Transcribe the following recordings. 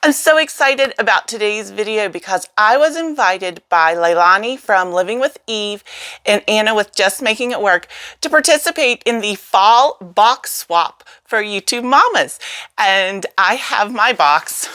I'm so excited about today's video because I was invited by Leilani from Living with Eve and Anna with Just Making It Work to participate in the fall box swap for YouTube Mamas. And I have my box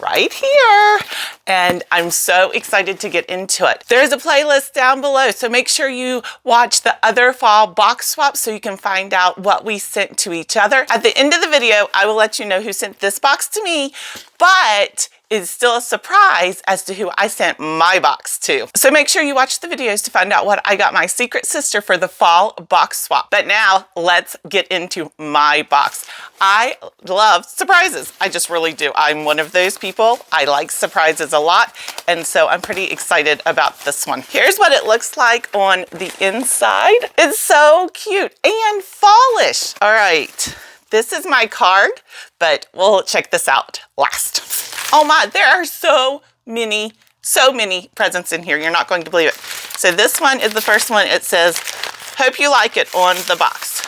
right here and I'm so excited to get into it. There's a playlist down below, so make sure you watch the other fall box swaps so you can find out what we sent to each other. At the end of the video, I will let you know who sent this box to me, but it's still a surprise as to who I sent my box to. So make sure you watch the videos to find out what I got my secret sister for the fall box swap. But now let's get into my box. I love surprises. I just really do. I'm one of those people. I like surprises a lot. And so I'm pretty excited about this one. Here's what it looks like on the inside. It's so cute and fallish. All right. This is my card, but we'll check this out last. Oh my, there are so many presents in here. You're not going to believe it. So this one is the first one. It says, hope you like it on the box.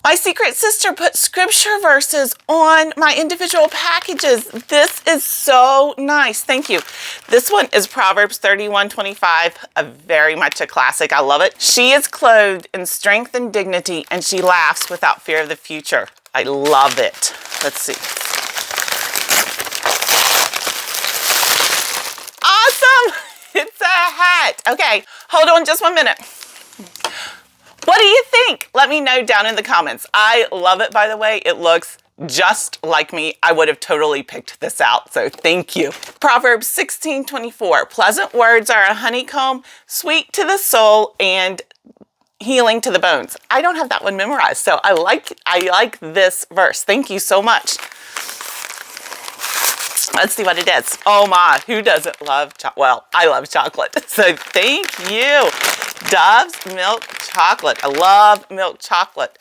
My secret sister put scripture verses on my individual packages. This is so nice. Thank you. This one is Proverbs 31:25, very much a classic. I love it. She is clothed in strength and dignity, and she laughs without fear of the future. I love it. Let's see. Awesome. It's a hat. Okay, hold on just 1 minute. What do you think? Let me know down in the comments. I love it, by the way. It looks just like me. I would have totally picked this out, so thank you. Proverbs 16:24. Pleasant words are a honeycomb, sweet to the soul and healing to the bones. I don't have that one memorized, so I like this verse. Thank you so much. Let's see what it is. Oh my, who doesn't love chocolate? Well, I love chocolate, so thank you. Dove's milk chocolate. I love milk chocolate.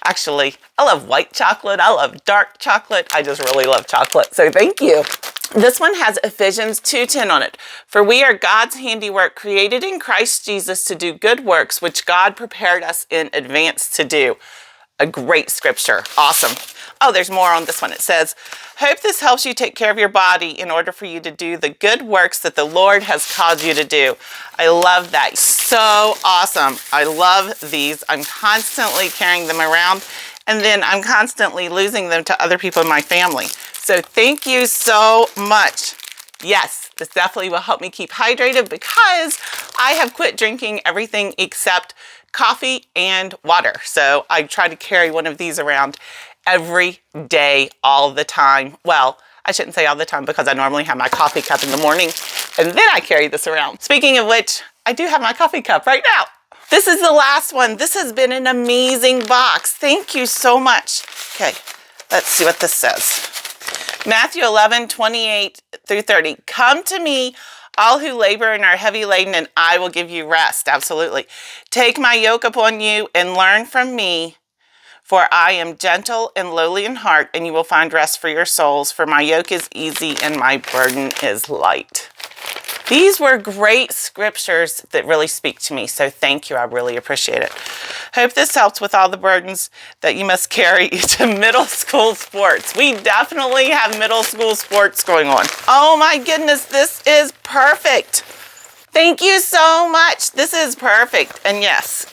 Actually, I love white chocolate. I love dark chocolate. I just really love chocolate, so thank you. This one has Ephesians 2:10 on it. For we are God's handiwork, created in Christ Jesus to do good works, which God prepared us in advance to do. A great scripture. Awesome. Oh, there's more on this one. It says, hope this helps you take care of your body in order for you to do the good works that the Lord has called you to do. I love that. So awesome. I love these. I'm constantly carrying them around, and then I'm constantly losing them to other people in my family. So thank you so much. Yes, this definitely will help me keep hydrated because I have quit drinking everything except coffee and water. So I try to carry one of these around every day, all the time. Well, I shouldn't say all the time because I normally have my coffee cup in the morning and then I carry this around. Speaking of which, I do have my coffee cup right now. This is the last one. This has been an amazing box. Thank you so much. Okay, let's see what this says. Matthew 11:28-30. Come to me, all who labor and are heavy laden, and I will give you rest. Absolutely. Take my yoke upon you and learn from me, for I am gentle and lowly in heart, and you will find rest for your souls. For my yoke is easy and my burden is light. These were great scriptures that really speak to me, so thank you. I really appreciate it. Hope this helps with all the burdens that you must carry to middle school sports. We definitely have middle school sports going on. Oh my goodness, this is perfect. Thank you so much. This is perfect. And yes,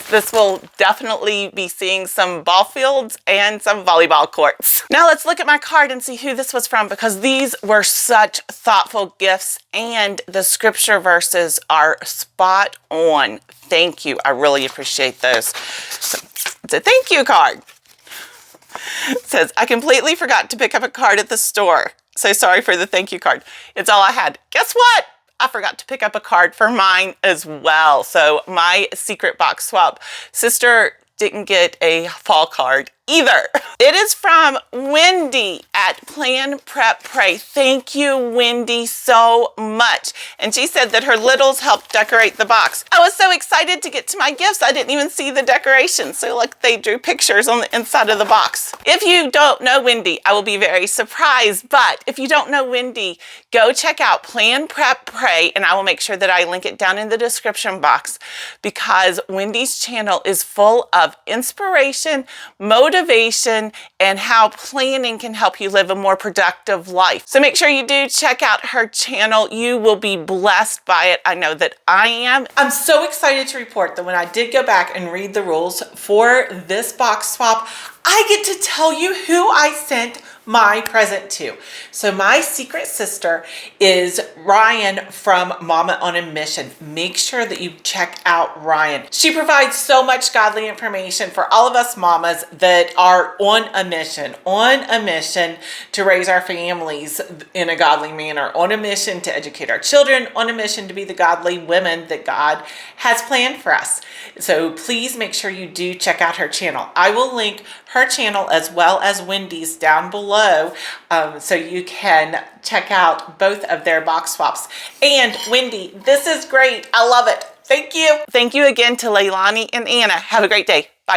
this will definitely be seeing some ball fields and some volleyball courts. Now let's look at my card and see who this was from, because these were such thoughtful gifts and the scripture verses are spot on. Thank you. I really appreciate those. So it's a thank you card. It says, I completely forgot to pick up a card at the store. So sorry for the thank you card. It's all I had. Guess what? I forgot to pick up a card for mine as well. So my secret box swap sister didn't get a fall card either. It is from Wendy at Plan, Prep, Pray. Thank you, Wendy, so much. And she said that her littles helped decorate the box. I was so excited to get to my gifts, I didn't even see the decorations. So look, they drew pictures on the inside of the box. If you don't know Wendy, I will be very surprised. But if you don't know Wendy, go check out Plan, Prep, Pray, and I will make sure that I link it down in the description box, because Wendy's channel is full of inspiration, motivation, motivation and how planning can help you live a more productive life. So make sure you do check out her channel. You will be blessed by it. I know that I am. I'm so excited to report that when I did go back and read the rules for this box swap, I get to tell you who I sent my present to. So my secret sister is Rian from Momma on a Mission. Make sure that you check out Rian. She provides so much godly information for all of us mamas that are on a mission to raise our families in a godly manner, on a mission to educate our children, on a mission to be the godly women that God has planned for us. So please make sure you do check out her channel. I will link her channel as well as Wendy's down below, so you can check out both of their box swaps. And Wendy, this is great. I love it. Thank you. Thank you again to Leilani and Anna. Have a great day. Bye.